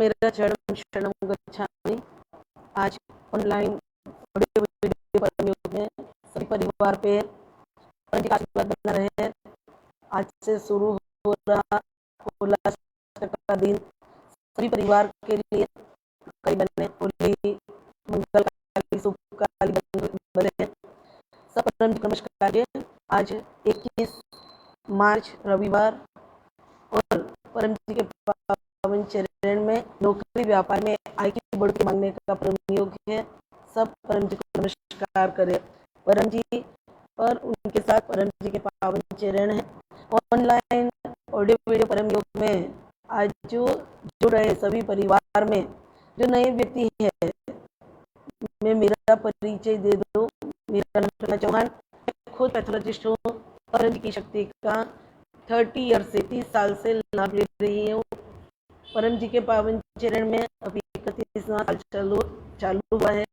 मेरा चरणं शरणं गच्छामि। आज ऑनलाइन ऑडियो वीडियो परम योग में सभी परिवार पे परम जी का आशीर्वाद बना रहे। आज से शुरू हो रहा उल्लास का दिन सभी परिवार के लिए कई बने होली मंगलकाली शुभकाली बने सब परम जी को नमस्कार करिए। आज 21 मार्च रविवार और परम जी के पावन चरण में नौकरी व्यापार में आय की बढ़ोतरी मांगने का परम योग है। सब परम जी को नमस्कार करें। परम जी और उनके साथ परम जी के पावन चरण है। ऑनलाइन ऑडियो वीडियो परम योग में आज जो जुड़ रहे सभी परिवार में जो नए व्यक्ति है, मैं मेरा परिचय दे दूं। मेरा नाम रचना चौहान, खुद पैथोलॉजिस्ट हूँ। परम जी की शक्ति का 30 ईयर से 30 साल से लाभ ले रही हूँ। परम जी के पावन चरण में अभी 31वां साल चालू हुआ है।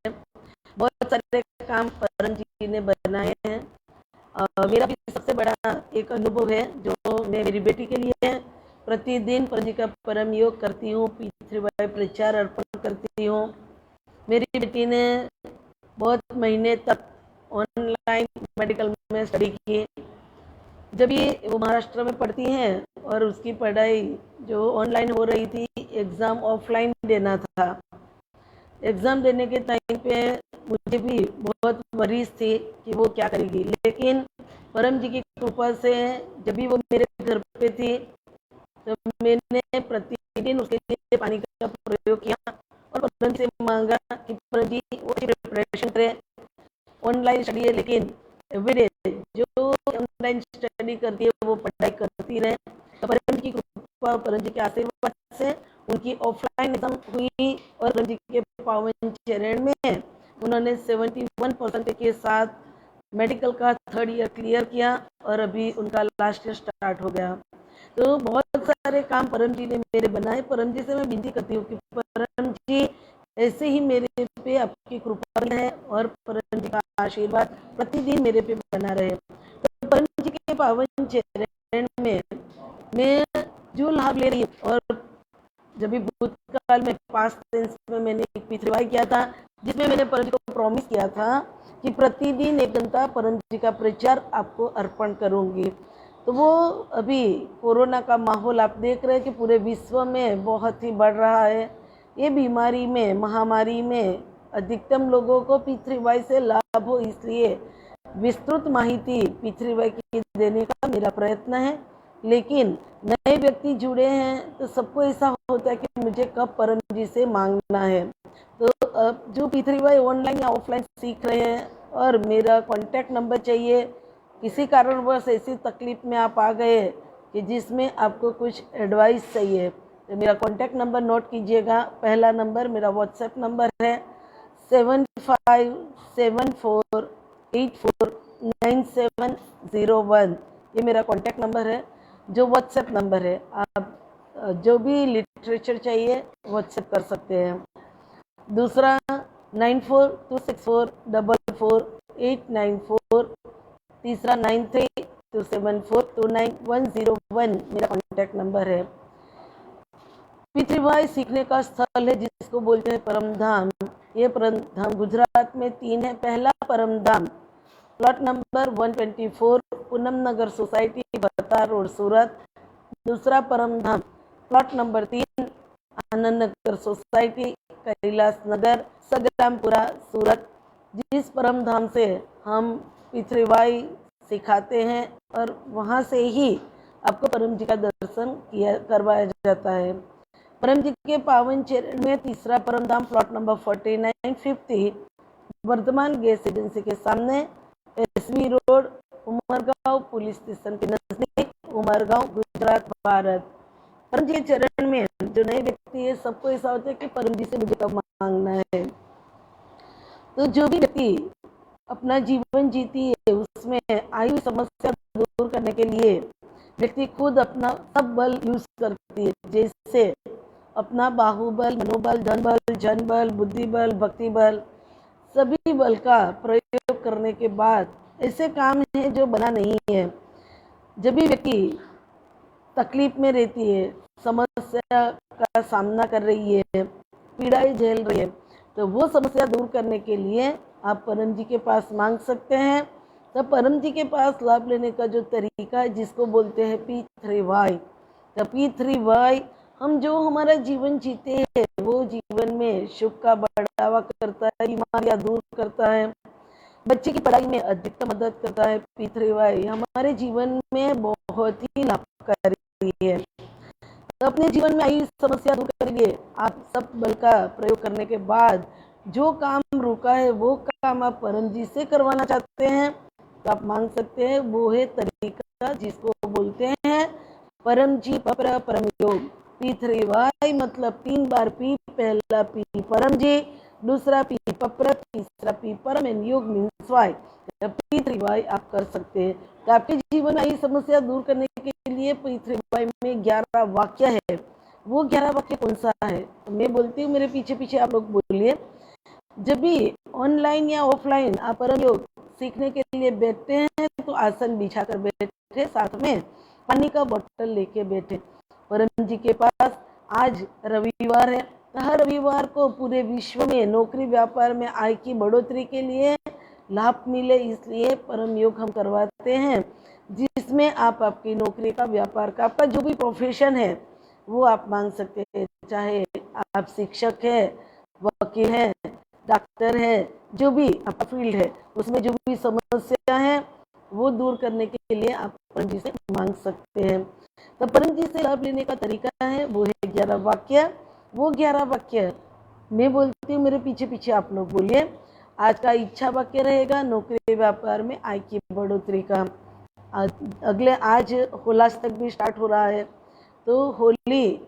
बहुत सारे काम परम जी ने बनाए हैं। मेरा भी सबसे बड़ा एक अनुभव है जो मैं मेरी बेटी के लिए प्रतिदिन परम जी का परम योग करती हूँ, P3Y प्रचार अर्पण करती हूँ। मेरी बेटी ने बहुत महीने तक ऑनलाइन मेडिकल में स्टडी की। जब ये वो महाराष्ट्र में पढ़ती हैं और उसकी पढ़ाई जो ऑनलाइन हो रही थी, एग्ज़ाम ऑफलाइन देना था। एग्ज़ाम देने के टाइम पे मुझे भी बहुत वरीज थी कि वो क्या करेगी, लेकिन परम जी की कृपा से जब भी वो मेरे घर पे थी तो मैंने प्रतिदिन उसके लिए पानी का प्रयोग किया और परम जी से मांगा कि परम जी वो प्रिपरेशन करे। ऑनलाइन स्टडी है लेकिन एवरीडे जो ऑनलाइन स्टडी करती है वो पढ़ाई करती रहे। तो परम जी की कृपा, परम जी के आशीर्वाद से उनकी ऑफलाइन एग्जाम हुई और परम जी के पावन चरण में उन्होंने 71% के साथ मेडिकल का 3rd ईयर क्लियर किया और अभी उनका लास्ट ईयर स्टार्ट हो गया। तो बहुत सारे काम परम जी ने मेरे बनाए। परम जी से मैं विनती करती हूँ कि परम जी ऐसे ही मेरे पे आपकी कृपा है और परम जी का आशीर्वाद प्रतिदिन मेरे पे बना रहे। तो परम जी के पावन चरण में मैं जो लाभ ले रही हूँ, और जब भी भूतकाल में पास्ट टेंस में मैंने एक P3Y किया था जिसमें मैंने परम जी को प्रॉमिस किया था कि प्रतिदिन 1 घंटा परम जी का प्रचार आपको अर्पण करूंगी। तो वो अभी कोरोना का माहौल आप देख रहे हैं कि पूरे विश्व में बहुत ही बढ़ रहा है। ये बीमारी में, महामारी में अधिकतम लोगों को P3Y से लाभ हो, इसलिए विस्तृत माहिती P3Y की देने का मेरा प्रयत्न है। लेकिन नए व्यक्ति जुड़े हैं तो सबको ऐसा होता है कि मुझे कब परम जी से मांगना है। तो अब जो P3Y ऑनलाइन या ऑफलाइन सीख रहे हैं और मेरा कॉन्टैक्ट नंबर चाहिए, किसी कारणवश ऐसी तकलीफ में आप आ गए कि जिसमें आपको कुछ एडवाइस चाहिए, तो मेरा कॉन्टैक्ट नंबर नोट कीजिएगा। पहला नंबर मेरा व्हाट्सएप नंबर है 7574849701। ये मेरा कॉन्टैक्ट नंबर है, जो व्हाट्सएप नंबर है। आप जो भी लिटरेचर चाहिए व्हाट्सएप कर सकते हैं। दूसरा 9426444894। तीसरा 9327429101 मेरा कॉन्टैक्ट नंबर है। P3Y सीखने का स्थल है जिसको बोलते हैं परम धाम। ये परम धाम गुजरात में 3 है। पहला परम धाम प्लॉट नंबर 124 पूनम नगर सोसाइटी, भत्ता रोड, सूरत। दूसरा परम Dham plot number 3 Anand Nagar society, Kailash Nagar, सग्रामपुरा, सूरत। जिस परम धाम से हम P3Y सिखाते हैं और वहाँ से ही आपको परम जी का दर्शन करवाया जाता है। परम जी के पावन चरण में तीसरा Param Dham plot number 4950 Vardhman gas agency के सामने, SV road, Umargaon police station के नजदीक, उमरगांव, गुजरात, भारत। परम जी के चरण में जो नए व्यक्ति है सबको ऐसा होता है कि परम जी से मुझे कब मांगना है। तो जो भी व्यक्ति अपना जीवन जीती है उसमें आई हुई समस्या दूर करने के लिए व्यक्ति खुद अपना सब बल यूज करती है, जैसे अपना बाहुबल, मनोबल, धन बल, जन बल, बुद्धि बल, भक्ति बल, सभी बल का प्रयोग करने के बाद ऐसे काम है जो बना नहीं है। जब भी व्यक्ति तकलीफ में रहती है, समस्या का सामना कर रही है, पीड़ाएं झेल रही है, तो वो समस्या दूर करने के लिए आप परम जी के पास मांग सकते हैं। तो परम जी के पास लाभ लेने का जो तरीका है, जिसको बोलते हैं P3Y। तो P3Y हम जो हमारा जीवन जीते हैं वो जीवन में सुख का बढ़ावा करता है, बीमारियां दूर करता है, बच्चे की पढ़ाई में अधिकतम मदद करता है। P3Y हमारे जीवन में बहुत ही लाभकारी है। तो अपने जीवन में आई समस्या दूर करेंगे। आप सब बल का प्रयोग करने के बाद जो काम रुका है वो काम आप परम जी से करवाना चाहते हैं तो आप मांग सकते हैं। वो है तरीका जिसको बोलते हैं परम जी पपर परम योग। P3Y मतलब 3 बार P, पहला P परम जी, दूसरा P पपर, तीसरा P परम एंड योग मीन्स Y। P3Y आप कर सकते हैं। तो आपके जीवन में आई समस्या दूर करने के लिए P3Y में 11 वाक्य है। वो 11 वाक्य कौन सा है? तो मैं बोलती हूँ, मेरे पीछे पीछे आप लोग बोलिए। जब भी ऑनलाइन या ऑफलाइन आप परम योग सीखने के लिए बैठते हैं तो आसन बिछाकर बैठे, साथ में पानी का बोतल लेके बैठे। परम जी के पास आज रविवार है, हर रविवार को पूरे विश्व में नौकरी व्यापार में आय की बढ़ोतरी के लिए लाभ मिले, इसलिए परम योग हम करवाते हैं, जिसमें आप आपकी नौकरी का, व्यापार का, आपका जो भी प्रोफेशन है वो आप मांग सकते हैं। चाहे आप शिक्षक है, वकील है, डॉक्टर है, जो भी आपका फील्ड है उसमें जो भी समस्या है वो दूर करने के लिए आप परम जी से मांग सकते हैं। तो परम जी से लाभ लेने का तरीका है वो है 11 वाक्य। वो 11 वाक्य मैं बोलती हूँ, मेरे पीछे पीछे आप लोग बोलिए। आज का इच्छा वाक्य रहेगा नौकरी व्यापार में आय की बढ़ोतरी का। अगले आज होलाष्टक भी स्टार्ट हो रहा है, तो होली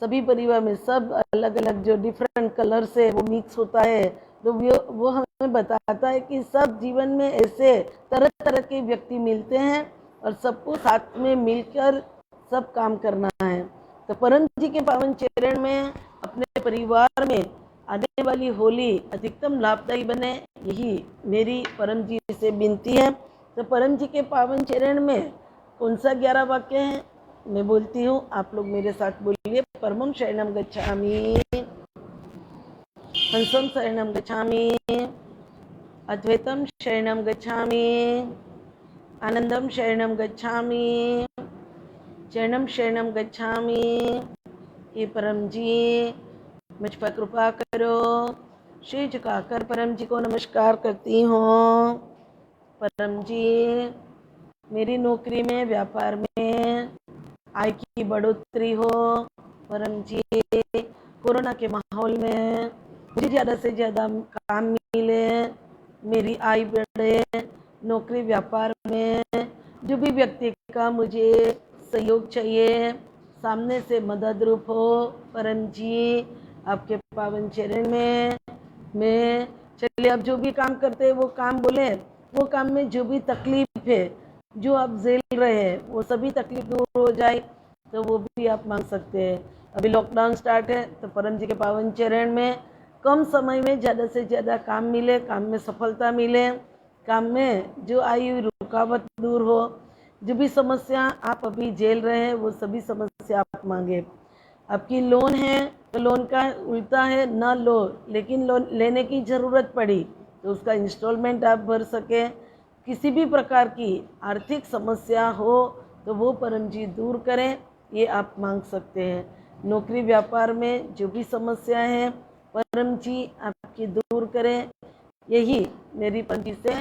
सभी परिवार में सब अलग अलग जो डिफरेंट कलर से वो मिक्स होता है, तो वो हमें बताता है कि सब जीवन में ऐसे तरह तरह के व्यक्ति मिलते हैं और सबको साथ में मिलकर सब काम करना है। तो परम जी के पावन चरण में अपने परिवार में आने वाली होली अधिकतम लाभदायी बने, यही मेरी परम जी से विनती है। तो परम जी के पावन चरण में कौन सा 11 वाक्य है मैं बोलती हूँ, आप लोग मेरे साथ बोलिए। परमं शरणं गच्छामि, हंसं शरणं गच्छामि, अद्वैतं शरणं गच्छामि, आनंदं शरणं गच्छामि, चरणं शरणं गच्छामि। हे परम जी मुझ पर कृपा करो। श्री झुकाकर परम जी को नमस्कार करती हूँ। परम जी मेरी नौकरी में, व्यापार में आय की बढ़ोतरी हो। परम जी कोरोना के माहौल में मुझे ज़्यादा से ज़्यादा काम मिले, मेरी आय बढ़े, नौकरी व्यापार में जो भी व्यक्ति का मुझे सहयोग चाहिए सामने से मदद रूप हो। परम जी आपके पावन चरण में मैं, चलिए अब जो भी काम करते हैं वो काम बोले, वो काम में जो भी तकलीफ है, जो आप झेल रहे हैं, वो सभी तकलीफ दूर हो जाए, तो वो भी आप मांग सकते हैं। अभी लॉकडाउन स्टार्ट है, तो परम जी के पावन चरण में कम समय में ज़्यादा से ज़्यादा काम मिले, काम में सफलता मिले, काम में जो आई हुई रुकावट दूर हो, जो भी समस्या आप अभी झेल रहे हैं वो सभी समस्या आप मांगे। आपकी लोन है तो लोन का उल्टा है ना लो, लेकिन लोन लेने की ज़रूरत पड़ी तो उसका इंस्टॉलमेंट आप भर सकें। किसी भी प्रकार की आर्थिक समस्या हो तो वो परम जी दूर करें, ये आप मांग सकते हैं। नौकरी व्यापार में जो भी समस्या है परम जी आपकी दूर करें, यही मेरी परम जी से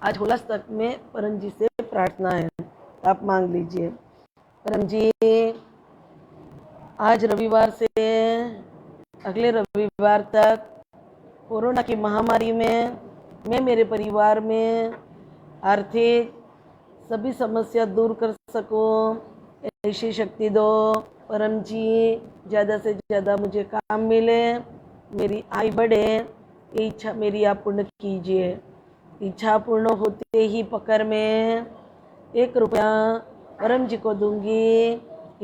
आज होलाष्टक में परम जी से प्रार्थना है। आप मांग लीजिए। परम जी आज रविवार से अगले रविवार तक कोरोना की महामारी में मैं मेरे परिवार में आर्थिक सभी समस्या दूर कर सकूं, ऐसी शक्ति दो परम जी। ज़्यादा से ज़्यादा मुझे काम मिले, मेरी आय बढ़े, ये इच्छा मेरी आप पूर्ण कीजिए। इच्छा पूर्ण होते ही पकड़ में 1 रुपया परम जी को दूंगी,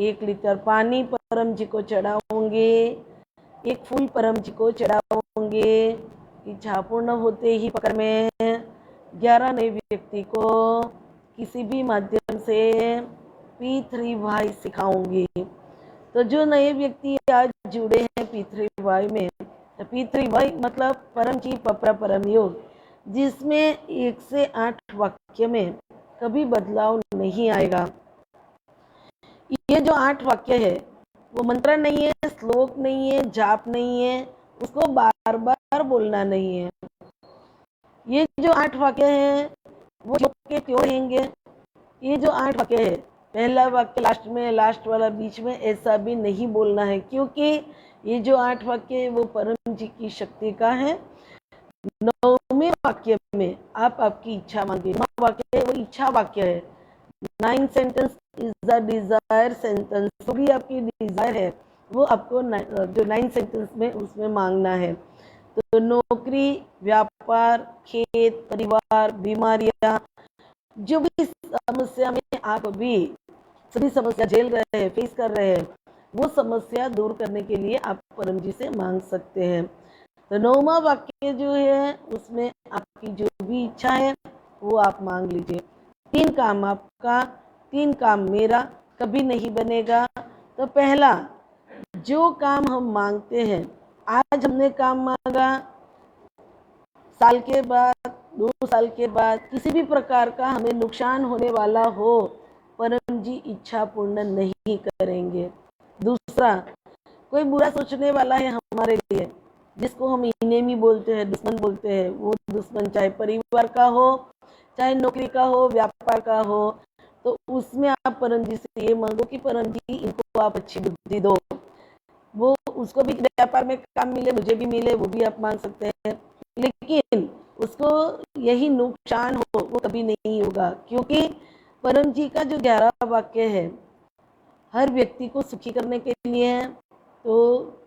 1 लीटर पानी परम जी को चढ़ाऊंगी, 1 फूल परम जी को चढ़ाऊंगी। इच्छा पूर्ण होते ही पकड़ में 11 नए व्यक्ति को किसी भी माध्यम से P3Y सिखाऊंगी। तो जो नए व्यक्ति आज जुड़े हैं P3Y में, तो P3Y मतलब परम जी पपरा परम योग, जिसमें 1 से 8 वाक्य में कभी बदलाव नहीं आएगा। ये जो 8 वाक्य है वो मंत्र नहीं है, श्लोक नहीं है, जाप नहीं है, उसको बार बार बोलना नहीं है। ये जो 8 वाक्य हैं वो क्यों रहेंगे? ये जो 8 वाक्य है, पहला वाक्य लास्ट में, लास्ट वाला बीच में, ऐसा भी नहीं बोलना है, क्योंकि ये जो 8 वाक्य है वो परम जी की शक्ति का है। 9वें वाक्य में आप आपकी इच्छा मांगे। 9वां वाक्य है वो इच्छा वाक्य है। 9 sentence is a desire sentence. जो भी आपकी डिजायर है वो आपको जो 9 सेंटेंस में उसमें मांगना है। तो नौकरी, व्यापार, खेत, परिवार, बीमारियां, जो भी समस्या में आप अभी सभी समस्या झेल रहे हैं, फेस कर रहे हैं, वो समस्या दूर करने के लिए आप परम जी से मांग सकते हैं। तो 9वां वाक्य जो है उसमें आपकी जो भी इच्छा है वो आप मांग लीजिए। 3 काम आपका, 3 काम मेरा कभी नहीं बनेगा। तो पहला जो काम हम मांगते हैं, आज हमने काम मांगा, साल के बाद, 2 साल के बाद किसी भी प्रकार का हमें नुकसान होने वाला हो, परम जी इच्छा पूर्ण नहीं करेंगे। दूसरा, कोई बुरा सोचने वाला है हमारे लिए, जिसको हम इनेमी बोलते हैं, दुश्मन बोलते हैं, वो दुश्मन चाहे परिवार का हो, चाहे नौकरी का हो, व्यापार का हो, तो उसमें आप परम जी से ये मांगो कि परम जी इनको आप अच्छी बुद्धि दो, वो उसको भी व्यापार में काम मिले, मुझे भी मिले, वो भी आप मांग सकते हैं। लेकिन उसको यही नुकसान हो वो कभी नहीं होगा, क्योंकि परम जी का जो 11वां वाक्य है हर व्यक्ति को सुखी करने के लिए है। तो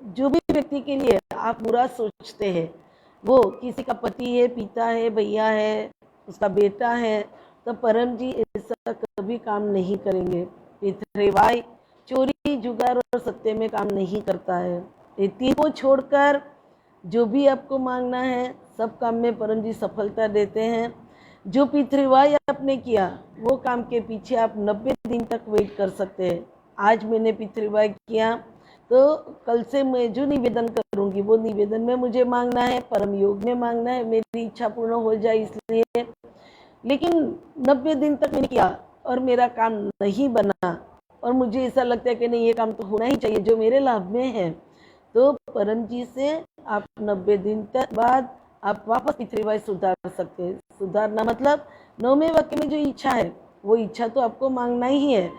जो भी व्यक्ति के लिए आप बुरा सोचते हैं, वो किसी का पति है, पिता है, भैया है, उसका बेटा है, तो परम जी ऐसा कभी काम नहीं करेंगे। P3Y चोरी, जुगार और सत्य में काम नहीं करता है। ये 3 को छोड़कर जो भी आपको मांगना है, सब काम में परम जी सफलता देते हैं। जो P3Y आपने किया वो काम के पीछे आप 90 दिन तक वेट कर सकते हैं। आज मैंने P3Y किया, तो कल से मैं जो निवेदन करूंगी वो निवेदन में मुझे मांगना है, परम योग में मांगना है, मेरी इच्छा पूर्ण हो जाए इसलिए। लेकिन 90 दिन तक मैंने किया और मेरा काम नहीं बना, और मुझे ऐसा लगता है कि नहीं ये काम तो होना ही चाहिए जो मेरे लाभ में है, तो परम जी से आप 90 दिन तक बाद आप वापस P3Y सुधार सकते हैं। सुधारना मतलब 9वें वाक्य में जो इच्छा है वो इच्छा तो आपको मांगना ही है,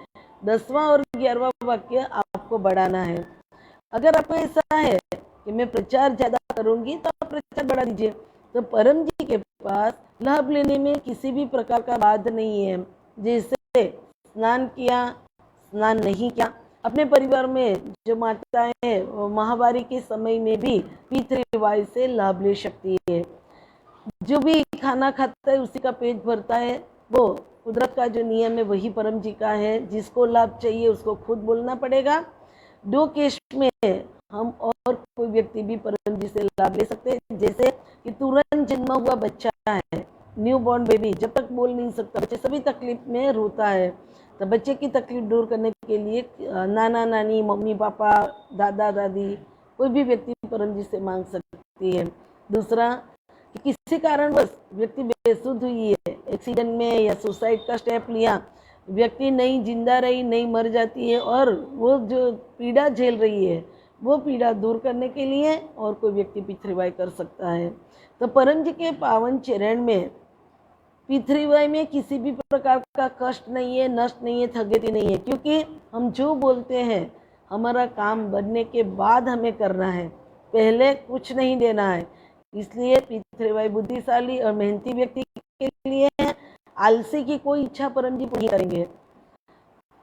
10वां और 11वां वाक्य आपको बढ़ाना है। अगर आपको ऐसा है कि मैं प्रचार ज्यादा करूंगी तो आप प्रचार बढ़ा दीजिए। तो परम जी के पास लाभ लेने में किसी भी प्रकार का बाध नहीं है। जैसे स्नान किया, स्नान नहीं किया, अपने परिवार में जो माताएं हैं वो माहवारी के समय में भी P3Y से लाभ ले सकती है। जो भी खाना खाता है उसी का पेट भरता है, वो कुदरत का जो नियम है वही परम जी का है। जिसको लाभ चाहिए उसको खुद बोलना पड़ेगा। 2 केस में हम और कोई व्यक्ति भी परम जी से लाभ ले सकते हैं। जैसे कि तुरंत जन्मा हुआ बच्चा है, न्यू बॉर्न बेबी, जब तक बोल नहीं सकता, बच्चे सभी तकलीफ में रोता है, तो बच्चे की तकलीफ दूर करने के लिए नाना नानी, मम्मी पापा, दादा दादी, कोई भी व्यक्ति परम जी से मांग सकती है। दूसरा, कि किसी कारणवश व्यक्ति बेसुध हुई है, एक्सीडेंट में या सुसाइड का स्टेप लिया, व्यक्ति नहीं जिंदा रही, नहीं मर जाती है, और वो जो पीड़ा झेल रही है वो पीड़ा दूर करने के लिए और कोई व्यक्ति P3Y कर सकता है। तो परम जी के पावन चरण में P3Y में किसी भी प्रकार का कष्ट नहीं है, नष्ट नहीं है, थगेती नहीं है, क्योंकि हम जो बोलते हैं हमारा काम बनने के बाद हमें करना है, पहले कुछ नहीं देना है। इसलिए P3Y बुद्धिशाली और मेहनती व्यक्ति के लिए है। आलसी की कोई इच्छा परम जी पूरी करेंगे।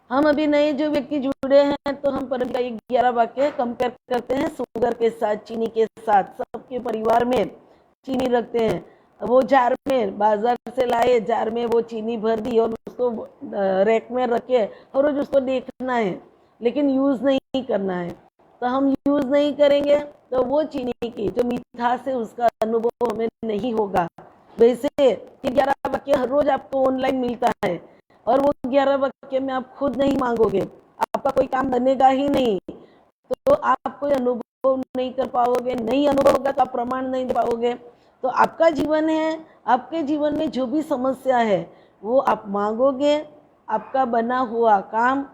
हम अभी नए जो व्यक्ति जुड़े हैं तो हम परम जी का 11 वाक्य कंपेयर करते हैं शुगर के साथ, चीनी के साथ। सबके परिवार में चीनी रखते हैं, वो जार में बाजार से लाए, जार में वो चीनी भर दी और उसको रैक में रखे और रोज उसको देखना है, लेकिन यूज नहीं करना है। तो हम यूज नहीं करेंगे तो वो चीनी की जो मिठास है उसका अनुभव हमें नहीं होगा। वैसे 11 वाक्य हर रोज आपको ऑनलाइन मिलता है, और वो 11 वाक्य में आप खुद नहीं मांगोगे, आप आपका कोई काम बनेगा ही नहीं। तो आप कोई अनुभव नहीं कर पाओगे, नहीं अनुभव होगा तो आप प्रमाण नहीं दे पाओगे। तो आपका जीवन है, आपके जीवन में जो भी समस्या है वो आप मांगोगे, आपका बना हुआ काम,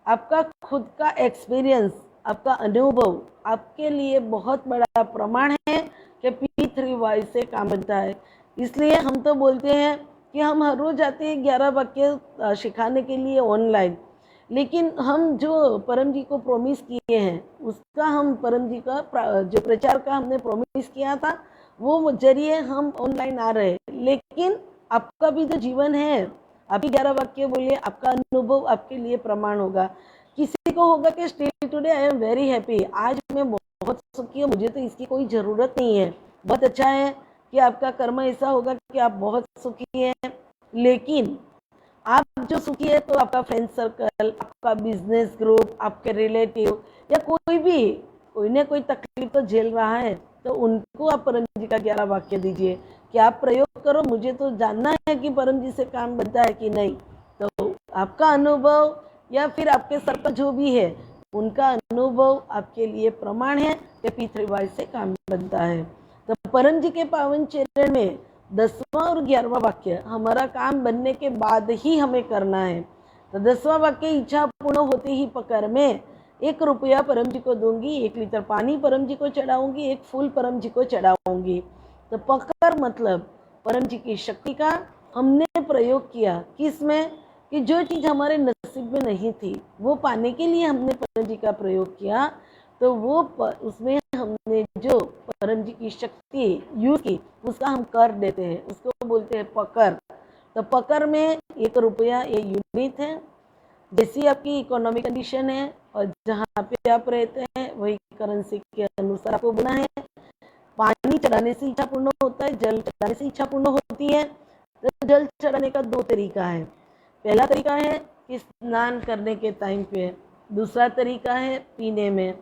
आपका खुद का एक्सपीरियंस, आपका अनुभव आपके लिए बहुत बड़ा प्रमाण है कि P3Y से काम बनता है। इसलिए हम तो बोलते हैं कि हम हर रोज आते हैं 11 वाक्य सिखाने के लिए ऑनलाइन, लेकिन हम जो परम जी को प्रॉमिस किए हैं उसका, हम परम जी का जो प्रचार का हमने प्रॉमिस किया था वो जरिए हम ऑनलाइन आ रहे हैं। लेकिन आपका भी जो जीवन है, आप ही 11 वाक्य बोलिए, आपका अनुभव आपके लिए प्रमाण होगा। किसी को होगा कि still today I am very happy, आज मैं बहुत सुखी हूँ, मुझे तो इसकी कोई ज़रूरत नहीं है। बहुत अच्छा है कि आपका कर्म ऐसा होगा कि आप बहुत सुखी हैं। लेकिन आप जो सुखी है तो आपका फ्रेंड सर्कल, आपका बिजनेस ग्रुप, आपके रिलेटिव या कोई ना कोई तकलीफ तो झेल रहा है, तो उनको आप परम जी का 11 वाक्य दीजिए कि आप प्रयोग करो, मुझे तो जानना है कि परम जी से काम बनता है कि नहीं। तो आपका अनुभव या फिर आपके सर पर जो भी है उनका अनुभव आपके लिए प्रमाण है कि P3Y से काम बनता है। तो परम जी के पावन चरण में 10वां और 11वां वाक्य हमारा काम बनने के बाद ही हमें करना है। तो 10वां वाक्य, इच्छा पूर्ण होते ही पकड़ में 1 रुपया परम जी को दूंगी, 1 लीटर पानी परम जी को चढ़ाऊंगी, 1 फूल परम जी को चढ़ाऊंगी। तो पकड़ मतलब परम जी की शक्ति का हमने प्रयोग किया, किसमें कि जो चीज़ हमारे नसीब में नहीं थी वो पाने के लिए हमने परम जी का प्रयोग किया। तो वो उसमें हमने जो परम जी की शक्ति यूज की उसका हम कर देते हैं, उसको बोलते हैं पकड़। तो पकड़ में 1 रुपया ये यूनिट है, जैसी आपकी इकोनॉमिक कंडीशन है और जहाँ पे आप रहते हैं वही करेंसी के अनुसार आपको बोलना है। पानी चढ़ाने से इच्छा पूर्ण होता है, जल चढ़ाने से इच्छा पूर्ण होती है। तो जल चढ़ाने का 2 तरीका है। पहला तरीका है कि स्नान करने के टाइम पे, दूसरा तरीका है पीने में।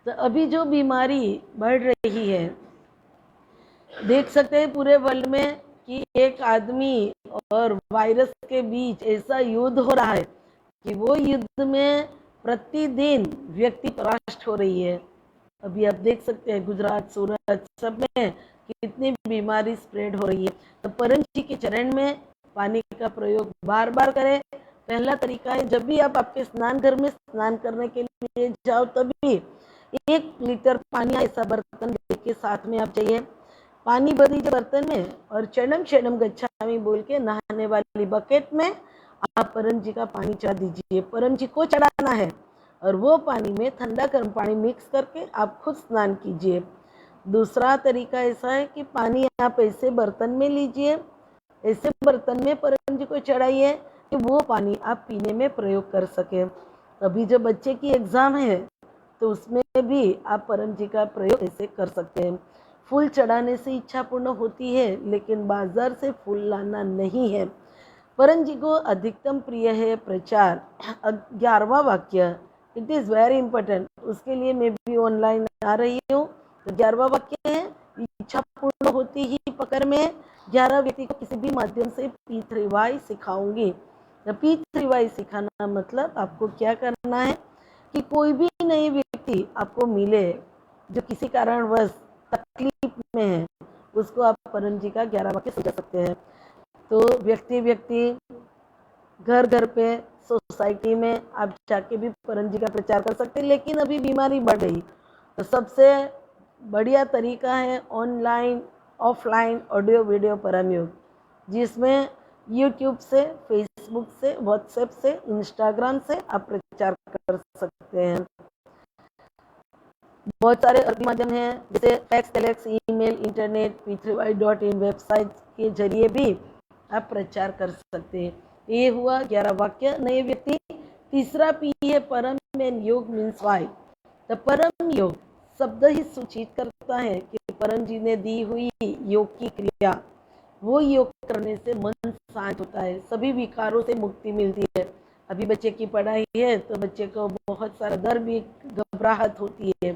तो अभी जो बीमारी बढ़ रही है, देख सकते हैं पूरे वर्ल्ड में कि एक आदमी और वायरस के बीच ऐसा युद्ध हो रहा है कि वो युद्ध में प्रतिदिन व्यक्ति परास्त हो रही है। अभी आप देख सकते हैं गुजरात, सूरत सब में कितनी बीमारी स्प्रेड हो रही है। तो परम जी के चरण में पानी का प्रयोग बार बार करें। पहला तरीका है, जब भी आप आपके स्नान घर में स्नान करने के लिए जाओ तभी 1 लीटर पानी ऐसा बर्तन लेके साथ में आप चाहिए, पानी भर दीजिए बर्तन में और चरणम शरणम गच्छामि बोल के नहाने वाली बकेट में आप परम जी का पानी चढ़ा दीजिए। परम जी को चढ़ाना है और वो पानी में ठंडा गर्म पानी मिक्स करके आप खुद स्नान कीजिए। दूसरा तरीका ऐसा है कि पानी आप ऐसे बर्तन में लीजिए, ऐसे बर्तन में परम जी को चढ़ाइए कि वो पानी आप पीने में प्रयोग कर सके। अभी जो बच्चे की एग्ज़ाम है तो उसमें भी आप परम जी का प्रयोग ऐसे कर सकते हैं। फूल चढ़ाने से इच्छा पूर्ण होती है, लेकिन बाजार से फूल लाना नहीं है। परम जी को अधिकतम प्रिय है प्रचार। 11वां वाक्य, इट इज़ वेरी इंपॉर्टेंट, उसके लिए मैं भी ऑनलाइन आ रही हूँ। तो 11वां वाक्य है, इच्छा पूर्ण होती ही पकड़ में 11 व्यक्ति को किसी भी माध्यम से P3Y सिखाऊंगी। तो P3Y सिखाना मतलब आपको क्या करना है कि कोई भी नए व्यक्ति आपको मिले जो किसी कारणवश तकलीफ में है, उसको आप परम जी का 11 वाक्य समझा सकते हैं। तो व्यक्ति घर घर पे, सोसाइटी में आप जाके भी परम जी का प्रचार कर सकते हैं। लेकिन अभी बीमारी बढ़ गई तो सबसे बढ़िया तरीका है ऑनलाइन ऑफलाइन ऑडियो वीडियो परम योग, जिसमें यूट्यूब से, फेसबुक से, व्हाट्सएप से, इंस्टाग्राम से आप प्रचार कर सकते हैं। बहुत सारे और भी माध्यम हैं, जैसे fax, telex, email, internet, P3Y.in website के जरिए भी आप प्रचार कर सकते हैं। ये हुआ 11 वाक्य, नए व्यक्ति। तीसरा P है परम एंड योग मीन्स वाई। तो परम योग शब्द ही सूचित करता है कि परम जी ने दी हुई योग की क्रिया, वो योग करने से मन शांत होता है, सभी विकारों से मुक्ति मिलती है। अभी बच्चे की पढ़ाई है तो बच्चे को बहुत सारा डर भी, घबराहट होती है,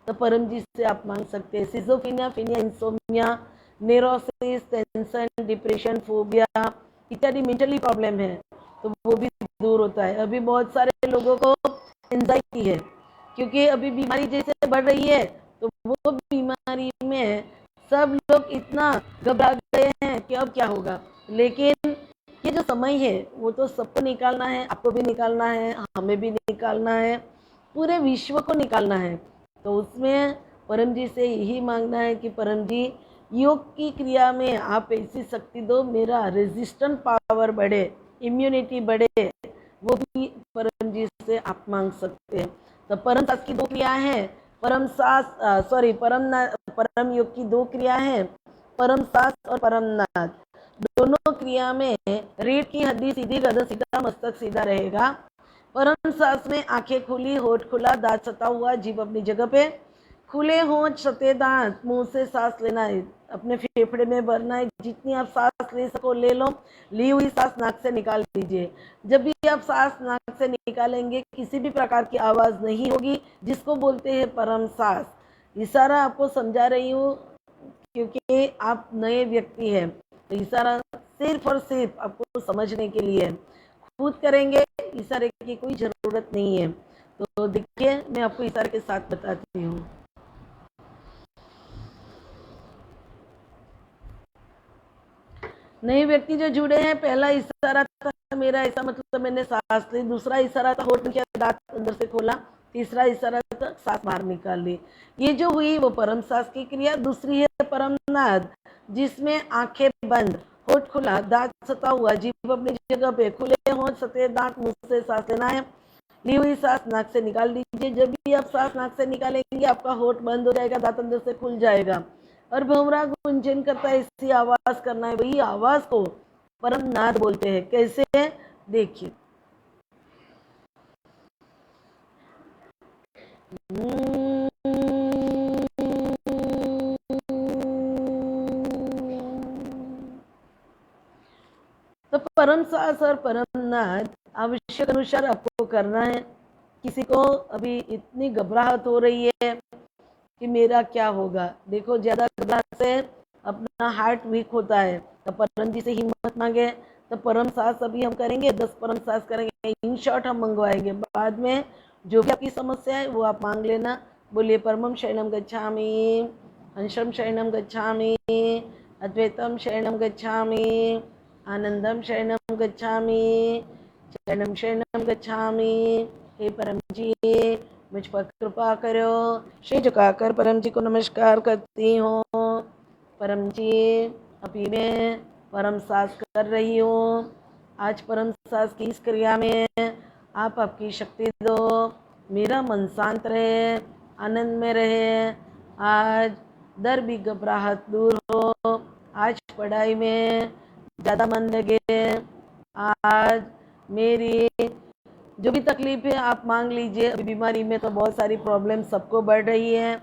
तो परम जी से आप मांग सकते हैं। सिजोफ्रेनिया, फिनिया, insomnia, neurosis, tension, depression, phobia इत्यादि मेंटली प्रॉब्लम है तो वो भी दूर होता है। अभी बहुत सारे लोगों को एंजाइटी है, क्योंकि अभी बीमारी जैसे बढ़ रही है तो वो बीमारी में सब लोग इतना घबरा गए हैं कि अब क्या होगा। लेकिन ये जो समय है वो तो सबको निकालना है, आपको भी निकालना है, हमें भी निकालना है, पूरे विश्व को निकालना है। तो उसमें परम जी से यही मांगना है कि परम जी योग की क्रिया में आप ऐसी शक्ति दो, मेरा रेजिस्टेंट पावर बढ़े, इम्यूनिटी बढ़े, वो भी परम जी से आप मांग सकते हैं। तो परम सास की दो क्रिया है, परम योग की दो क्रिया है, परम सास और परम नाद। दोनों क्रिया में रीढ़ की हड्डी सीधी, गर्दन सीधा, मस्तक सीधा रहेगा। परम सांस में आंखें खुली, होठ खुला, दांत सता हुआ, जीभ अपनी जगह पे, खुले होंठ, सते दांत, मुंह से सांस लेना है, अपने फेफड़े में भरना है, जितनी आप सांस ले सको ले लो, ली हुई सांस नाक से निकाल दीजिए। जब भी आप सांस नाक से निकालेंगे किसी भी प्रकार की आवाज नहीं होगी, जिसको बोलते हैं परम सांस। इशारा आपको समझा रही हूँ क्योंकि आप नए व्यक्ति हैं, तो इशारा सिर्फ और सिर्फ आपको समझने के लिए, खुद करेंगे इशारे की कोई जरूरत नहीं है। तो देखिए मैं आपको इशारे के साथ बताती हूँ। नए व्यक्ति जो जुड़े हैं, पहला इशारा था मेरा, ऐसा मतलब मैंने सांस ली, दूसरा इशारा था होठ किया, दांत अंदर से खोला, तीसरा इशारा था सांस बाहर निकाल ली। ये जो हुई वो परम सांस की क्रिया। दूसरी है परम नाद, जिसमें आंखें बंद, होठ खुला, दांत सता हुआ, जीभ अपनी जगह पे, खुले होंठ, सते दांत, मुंह से सांस लेना है, ली हुई सांस नाक से निकाल दीजिए। जब भी आप सांस नाक से निकालेंगे आपका होठ बंद हो जाएगा, दांत अंदर से खुल जाएगा और भंवरा गुंजन करता है, इसी आवाज करना है। वही आवाज को परम नाद बोलते हैं। कैसे है देखिए। तो परम सांस और परम नाद आवश्यक अनुसार आपको करना है। किसी को अभी इतनी घबराहट हो रही है कि मेरा क्या होगा, देखो ज्यादा घबराहट से अपना हार्ट वीक होता है, तो परम जी से हिम्मत मांगे। तो परम सांस अभी हम करेंगे, 10 परम सांस करेंगे, इन शॉर्ट हम मंगवाएंगे, बाद में जो भी आपकी समस्या है वो आप मांग लेना। बोलिए परमम शरणम गच्छामि, हंसम शरणम गच्छामि, अद्वैतम शरणम गच्छामि, आनंदम शरणम गच्छामि, शरणम शरणम गच्छामि। हे परम जी मुझ पर कृपा करो। श्री झुकाकर परम जी को नमस्कार करती हूँ। परम जी अभी मैं परम सांस कर रही हूँ। आज परम सांस की इस क्रिया में आप आपकी शक्ति दो, मेरा मन शांत रहे, आनंद में रहे। आज डर भी घबराहट दूर हो, आज पढ़ाई में ज़्यादा मन लगे, आज मेरी जो भी तकलीफ है आप मांग लीजिए। अभी बीमारी में तो बहुत सारी प्रॉब्लम सबको बढ़ रही है,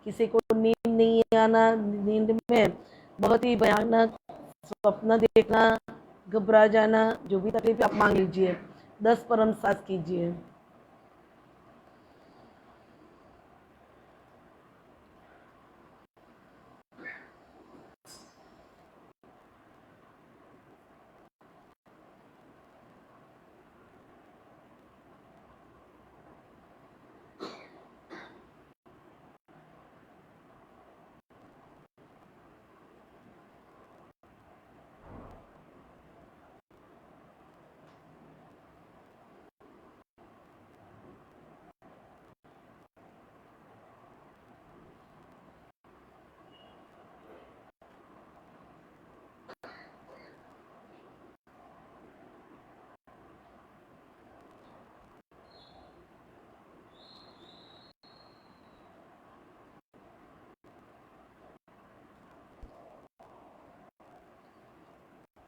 किसी को नींद नहीं आना, नींद में बहुत ही भयानक स्वप्न देखना, घबरा जाना, जो भी तकलीफ है आप मांग लीजिए। 10 परम सांस कीजिए।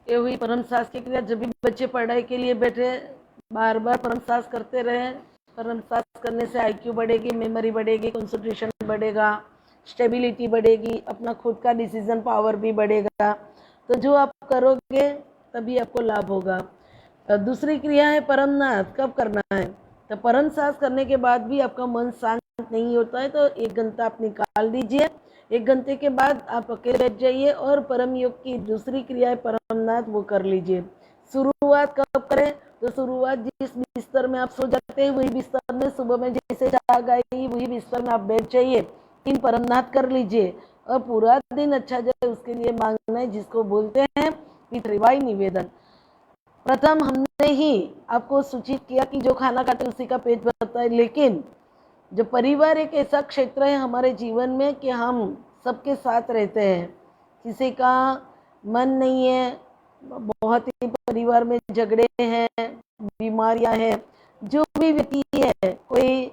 ये हुई परम सांस की क्रिया। जब भी बच्चे पढ़ाई के लिए बैठे बार बार परम सांस करते रहे। परम सांस करने से आईक्यू बढ़ेगी, मेमोरी बढ़ेगी, कंसंट्रेशन बढ़ेगा, स्टेबिलिटी बढ़ेगी, अपना खुद का डिसीजन पावर भी बढ़ेगा। तो जो आप करोगे तभी आपको लाभ होगा। दूसरी क्रिया है परम नाद। कब करना है? तो परम सांस करने के बाद भी आपका मन शांत नहीं होता है तो 1 घंटा आप निकाल दीजिए। 1 घंटे के बाद आप अकेले बैठ जाइए और परम योग की दूसरी क्रिया है परम नाद, वो कर लीजिए। शुरुआत कब करें? तो शुरुआत जिस बिस्तर में आप सो जाते हैं वही बिस्तर में सुबह में जैसे जाग आई वही बिस्तर में आप बैठ जाइए, 3 परमनाथ कर लीजिए और पूरा दिन अच्छा जाए उसके लिए मांगना है, जिसको बोलते हैं पितृवाय निवेदन। प्रथम हमने ही आपको सूचित किया कि जो खाना खाते उसी का पेट भरता है, लेकिन जो परिवार एक ऐसा क्षेत्र है हमारे जीवन में कि हम सबके साथ रहते हैं, किसी का मन नहीं है, बहुत ही परिवार में झगड़े हैं, बीमारियां हैं, जो भी व्यक्ति है, कोई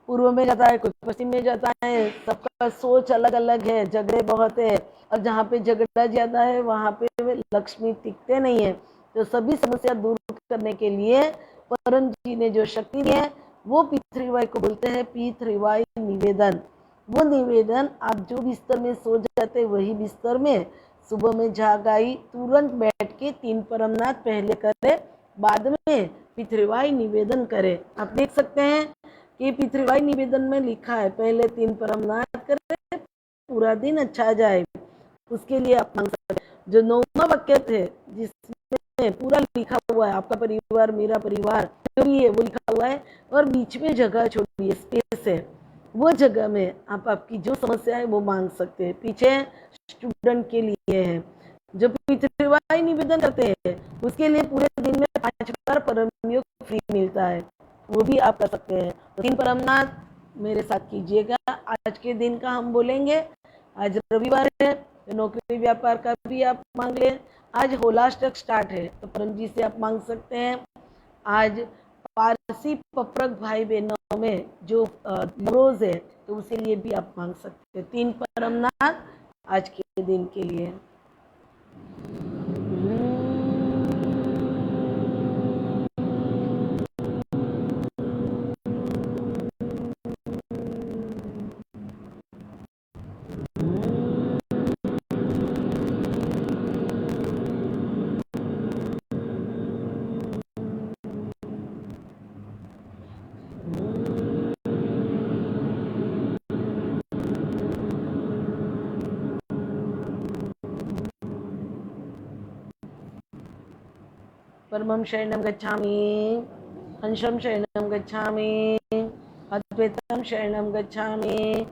पूर्व में जाता है, कोई पश्चिम में जाता है, सबका सोच अलग अलग है, झगड़े बहुत है, और जहाँ पे झगड़ा ज्यादा है वहाँ पे लक्ष्मी टिकते नहीं है। तो सभी समस्या दूर करने के लिए परम जी ने जो शक्ति दी है वो पितृवाय को बोलते हैं पितृवाय निवेदन। वो निवेदन आप जो बिस्तर में सो जाते वही बिस्तर में सुबह में जाग आई तुरंत बैठ के 3 परमनाथ पहले करे, बाद में पितृवाय निवेदन करे। आप देख सकते हैं कि पितृवाय निवेदन में लिखा है पहले 3 परमनाथ करे पूरा दिन अच्छा जाए, उसके लिए आप मांग सकते हैं। जो 9वां वाक्य थे जिसमें पूरा लिखा हुआ है आपका परिवार मेरा परिवार जो भी है वो लिखा हुआ है, और बीच में जगह छोड़ी है, स्पेस है, वो जगह में आप आपकी जो समस्या है वो मांग सकते हैं। पीछे स्टूडेंट के लिए है, जो पितृवाय निवेदन करते हैं उसके लिए पूरे दिन में 5 बार परम योग फ्री मिलता है, वो भी आप कर सकते हैं। तो 3 परमनाथ मेरे साथ कीजिएगा। आज के दिन का हम बोलेंगे, आज रविवार है तो नौकरी व्यापार का भी आप मांग लें। आज होलाष्टक स्टार्ट है तो परम जी से आप मांग सकते हैं। आज पारसी पप्रक भाई बहनों में जो रोज है तो उसके लिए भी आप मांग सकते हैं। 3 परमनाथ आज के दिन के लिए। परमं शरणं गच्छामि, हंसं शरणं गच्छामि, अद्वैतं शरणं गच्छामि,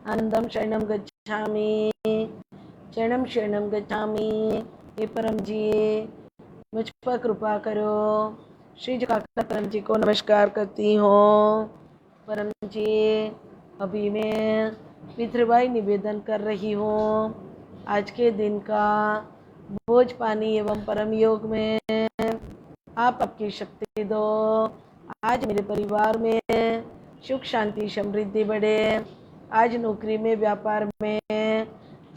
आनंदं शरणं गच्छामि, शरणं शरणं गच्छामि। हे परम जी मुझ पर कृपा करो। श्री जकाकर परम जी को नमस्कार करती हूँ। परम जी अभी मैं पितृवाय निवेदन कर रही हूँ। आज के दिन का भोज पानी एवं परम योग में आप आपकी शक्ति दो। आज मेरे परिवार में सुख शांति समृद्धि बढ़े। आज नौकरी में व्यापार में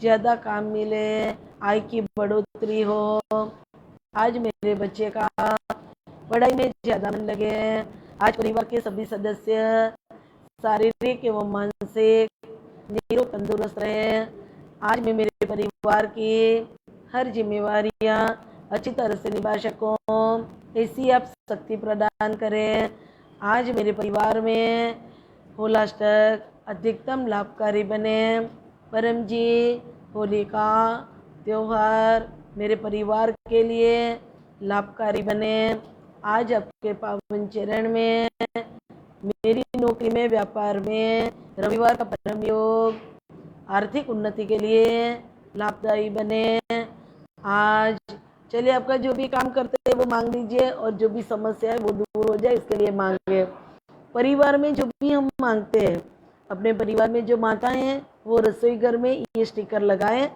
ज़्यादा काम मिले, आय की बढ़ोतरी हो। आज मेरे बच्चे का पढ़ाई में ज़्यादा मन लगे। आज परिवार के सभी सदस्य शारीरिक एवं मानसिक निरोग तंदुरुस्त रहे। आज मैं मेरे परिवार की हर जिम्मेवारियां अच्छी तरह से निभा सकूं, ऐसी आप शक्ति प्रदान करें। आज मेरे परिवार में होलाष्टक अधिकतम लाभकारी बने। परम जी होली का त्यौहार मेरे परिवार के लिए लाभकारी बने। आज आपके पावन चरण में मेरी नौकरी में व्यापार में रविवार का परम योग आर्थिक उन्नति के लिए लाभदायी बने। आज चलिए आपका जो भी काम करते हैं वो मांग लीजिए, और जो भी समस्या है वो दूर हो जाए इसके लिए मांगे। परिवार में जो भी हम मांगते हैं, अपने परिवार में जो माता हैं वो रसोई घर में ये स्टिकर लगाएं।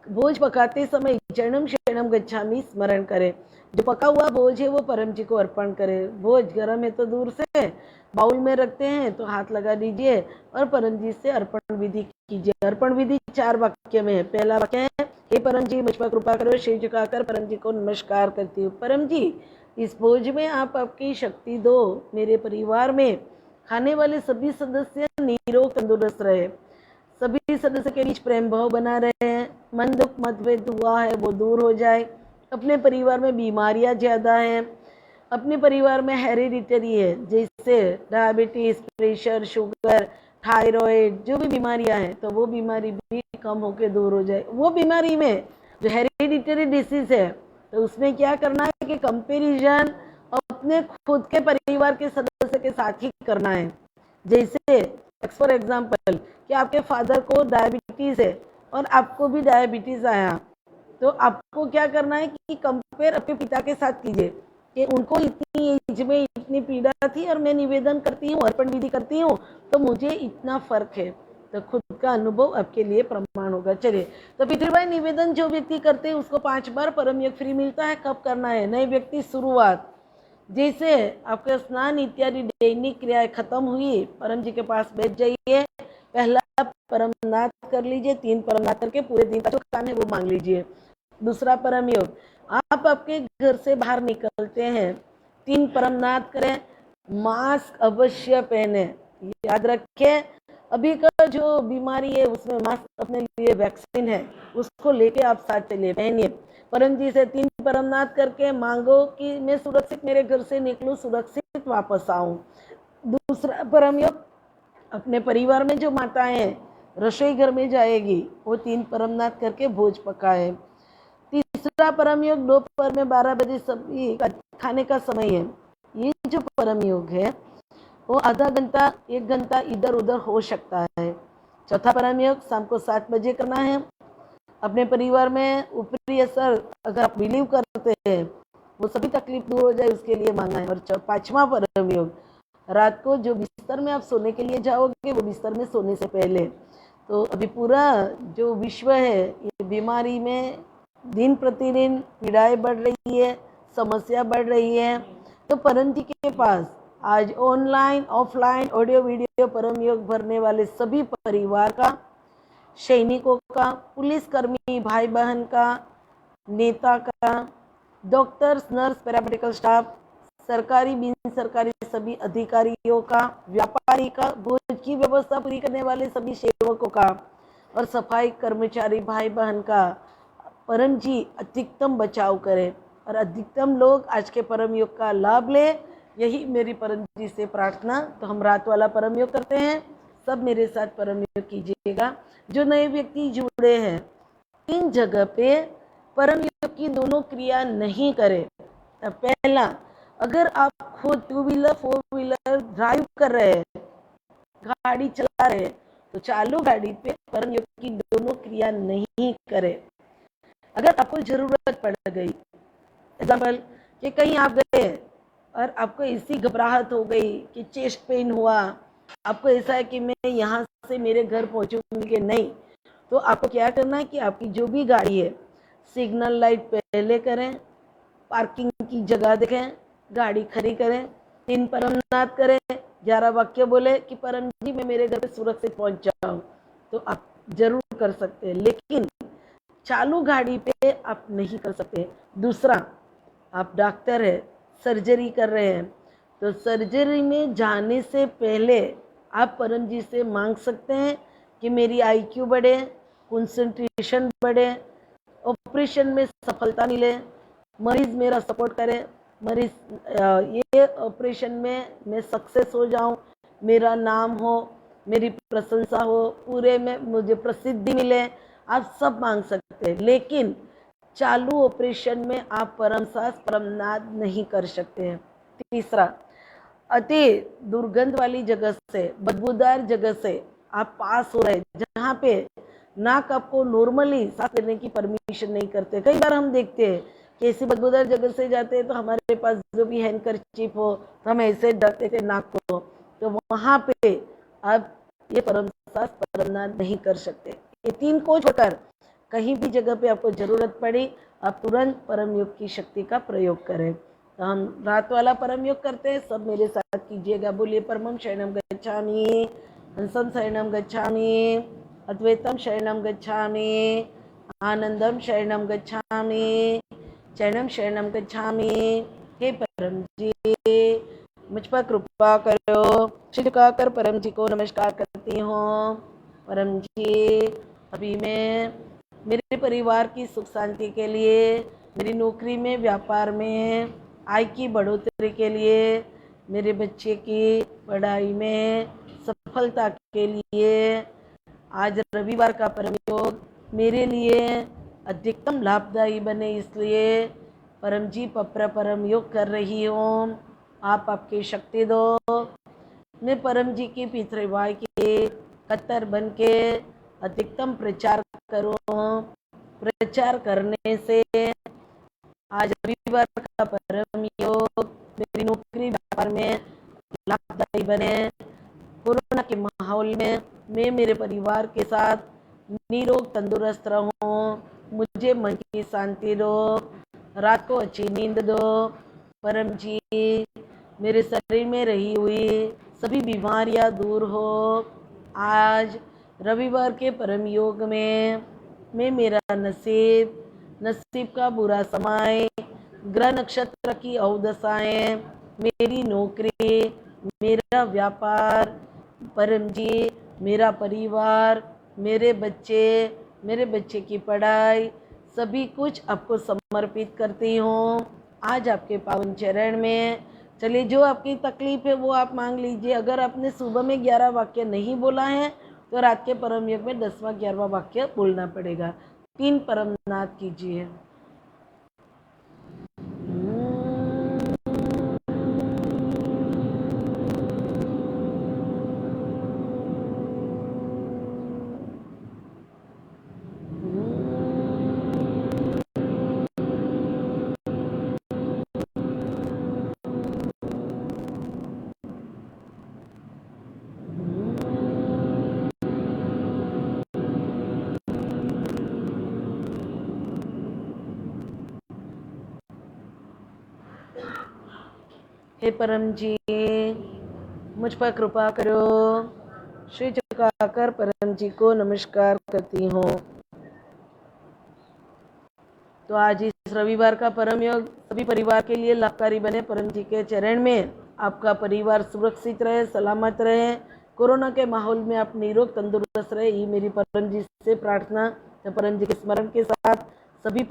भोज पकाते समय चरणम शरणम गच्छामि स्मरण करें। जो पका हुआ भोज है वो परम जी को अर्पण करें। भोज गर्म है तो दूर से बाउल में रखते हैं तो हाथ लगा दीजिए और परम जी से अर्पण विधि कीजिए। अर्पण विधि 4 वाक्य में है। पहला वाक्य है, हे परम जी मुझ पर कृपा करो। सिर झुकाकर परम जी को नमस्कार करती हूँ। परम जी इस भोज में आप आपकी शक्ति दो। मेरे परिवार में खाने वाले सभी सदस्य निरोग तंदुरुस्त रहे। सभी सदस्य के बीच प्रेम भाव बना रहे। मन दुख मतभेद हुआ है वो दूर हो जाए। अपने परिवार में बीमारियां ज़्यादा हैं, अपने परिवार में हेरिडिटरी है जैसे डायबिटीज, प्रेशर, शुगर, थायराइड, जो भी बीमारियां हैं तो वो बीमारी भी कम होकर दूर हो जाए। वो बीमारी में जो हेरिडिटरी डिसीज है तो उसमें क्या करना है कि कंपैरिजन अपने अपने खुद के परिवार के सदस्य के साथ ही करना है। जैसे फॉर एग्जाम्पल कि आपके फादर को डायबिटीज है और आपको भी डायबिटीज आया, तो आपको क्या करना है कि कंपेयर अपने पिता के साथ कीजिए कि उनको इतनी एज में इतनी पीड़ा थी और मैं निवेदन करती हूँ, अर्पण विधि करती हूँ, तो मुझे इतना फर्क है। तो खुद का अनुभव आपके लिए प्रमाण होगा। चलिए, तो पितृभाई निवेदन जो व्यक्ति करते हैं उसको 5 बार परम योग फ्री मिलता है। कब करना है? नए व्यक्ति शुरुआत, जैसे आपका स्नान इत्यादि दैनिक क्रियाएं खत्म हुई, परम जी के पास बैठ जाइए, पहला परमनाथ कर लीजिए, 3 परमनाथ करके पूरे दिन का जो काम है वो मांग लीजिए। दूसरा परम योग, आप आपके घर से बाहर निकलते हैं, 3 परमनाथ करें, मास्क अवश्य पहने। याद रखें, अभी का जो बीमारी है उसमें मास्क अपने लिए वैक्सीन है, उसको लेके आप साथ चलिए, पहनिए। परम जी से 3 परमनाथ करके मांगो कि मैं सुरक्षित मेरे घर से निकलूं, सुरक्षित वापस आऊं। दूसरा परम योग, अपने परिवार में जो माताएं हैं रसोई घर में जाएगी, वो 3 परमनाथ करके भोज पकाए। तीसरा परम योग, दोपहर में 12 बजे सभी खाने का समय है। ये जो परम योग है वो आधा घंटा 1 घंटा इधर उधर हो सकता है। चौथा परम योग, शाम को 7 बजे करना है। अपने परिवार में ऊपरी असर अगर आप बिलीव करते हैं वो सभी तकलीफ दूर हो जाए, उसके लिए मांगना है। और 5वां परम योग, रात को जो बिस्तर में आप सोने के लिए जाओगे वो बिस्तर में सोने से पहले। तो अभी पूरा जो विश्व है ये बीमारी में दिन प्रतिदिन पीड़ाएं बढ़ रही है, समस्या बढ़ रही है। तो परम जी के पास आज ऑनलाइन ऑफलाइन ऑडियो वीडियो परम योग भरने वाले सभी परिवार का, सैनिकों का, पुलिसकर्मी भाई बहन का, नेता का, डॉक्टर्स, नर्स, पैरामेडिकल स्टाफ, सरकारी बिन सरकारी सभी अधिकारियों का, व्यापारी का, भोज की व्यवस्था पूरी करने वाले सभी सेवकों का और सफाई कर्मचारी भाई बहन का परम जी अधिकतम बचाव करें और अधिकतम लोग आज के परम योग का लाभ ले। यही मेरी परम जी से प्रार्थना। तो हम रात वाला परम योग करते हैं, सब मेरे साथ परम योग कीजिएगा। जो नए व्यक्ति जुड़े हैं, 3 जगह पे परम योग की दोनों क्रिया नहीं करें। पहला, अगर आप खुद 2 व्हीलर 4 व्हीलर ड्राइव कर रहे हैं, गाड़ी चला रहे हैं, तो चालू गाड़ी पे परम योग की दोनों क्रिया नहीं करें। अगर आपको जरूरत पड़ गई, एग्जाम्पल कि कहीं आप गए और आपको ऐसी घबराहट हो गई कि चेस्ट पेन हुआ, आपको ऐसा है कि मैं यहाँ से मेरे घर पहुँचूंगी कि नहीं, तो आपको क्या करना है कि आपकी जो भी गाड़ी है सिग्नल लाइट पहले करें, पार्किंग की जगह देखें, गाड़ी खड़ी करें, 3 परमनाथ करें, 11 वाक्य बोले कि परम जी मैं मेरे घर पे सुरक्षित पहुँच जाऊँ, तो आप जरूर कर सकते हैं। लेकिन चालू गाड़ी पे आप नहीं कर सकते। दूसरा, आप डॉक्टर है, सर्जरी कर रहे हैं, तो सर्जरी में जाने से पहले आप परम जी से मांग सकते हैं कि मेरी IQ बढ़े, कंसंट्रेशन बढ़े, ऑपरेशन में सफलता मिले, मरीज मेरा सपोर्ट करे, मरीज ये ऑपरेशन में मैं सक्सेस हो जाऊं, मेरा नाम हो, मेरी प्रशंसा हो, पूरे में मुझे प्रसिद्धि मिले, आप सब मांग सकते हैं। लेकिन चालू ऑपरेशन में आप परम सास परमनाथ नहीं कर सकते हैं। तीसरा, अति दुर्गंध वाली जगह से, बदबूदार जगह से आप पास हो रहे, जहाँ पे नाक आपको नॉर्मली सांस लेने की परमिशन नहीं करते। कई बार हम देखते हैं कि ऐसी बदबूदार जगह से जाते हैं तो हमारे पास जो भी हैंडकरचीफ हो तो हम ऐसे ढकते थे नाक को, तो वहाँ पे आप ये परम सास परमनाथ नहीं कर सकते। ये 3 को छोड़कर कहीं भी जगह पे आपको जरूरत पड़ी, आप तुरंत परम योग की शक्ति का प्रयोग करें। तो हम रात वाला परम योग करते हैं, सब मेरे साथ कीजिएगा। बोलिए, परमं शरणं गच्छामि, हंसं शरणं गच्छामि, अद्वैतम शरणं गच्छामि, आनंदम शरणं गच्छामि, चरणं शरणं गच्छामि। हे परम जी, मुझ पर कृपा करो। सिर झुकाकर परम जी को नमस्कार करती हूँ। परम जी, अभी मैं मेरे परिवार की सुख शांति के लिए, मेरी नौकरी में, व्यापार में आय की बढ़ोतरी के लिए, मेरे बच्चे की पढ़ाई में सफलता के लिए, आज रविवार का परम योग मेरे लिए अधिकतम लाभदायी बने, इसलिए परम जी पप्र परम योग कर रही हूँ। आप आपकी शक्ति दो। मैं परम जी की पितृवाय के कत्तर बन के अधिकतम प्रचार करूं। प्रचार करने से आज रविवार का परम योग मेरी नौकरी व्यापार में लाभदायी बने। कोरोना के माहौल में मैं मेरे परिवार के साथ निरोग तंदुरुस्त रहूं। मुझे मन की शांति दो, रात को अच्छी नींद दो। परम जी मेरे शरीर में रही हुई सभी बीमारियां दूर हो। आज रविवार के परम योग में मैं मेरा नसीब का बुरा समय, ग्रह नक्षत्र की अवदशाएं, मेरी नौकरी, मेरा व्यापार, परम जी मेरा परिवार, मेरे बच्चे की पढ़ाई, सभी कुछ आपको समर्पित करती हूँ। आज आपके पावन चरण में चलिए, जो आपकी तकलीफ है वो आप मांग लीजिए। अगर आपने सुबह में 11 वाक्य नहीं बोला है तो रात के परम योग में 10वां 11वां वाक्य बोलना पड़ेगा। 3 परम नाद कीजिए। हे परम जी, मुझ पर कृपा करो। श्री झुकाकर परम जी को नमस्कार करती हूँ। तो आज इस रविवार का परम योग सभी परिवार के लिए लाभकारी बने। परम जी के चरण में आपका परिवार सुरक्षित रहे, सलामत रहे। कोरोना के माहौल में आप निरोग तंदुरुस्त रहे, ये मेरी परम जी से प्रार्थना। परम जी के स्मरण के साथ सभी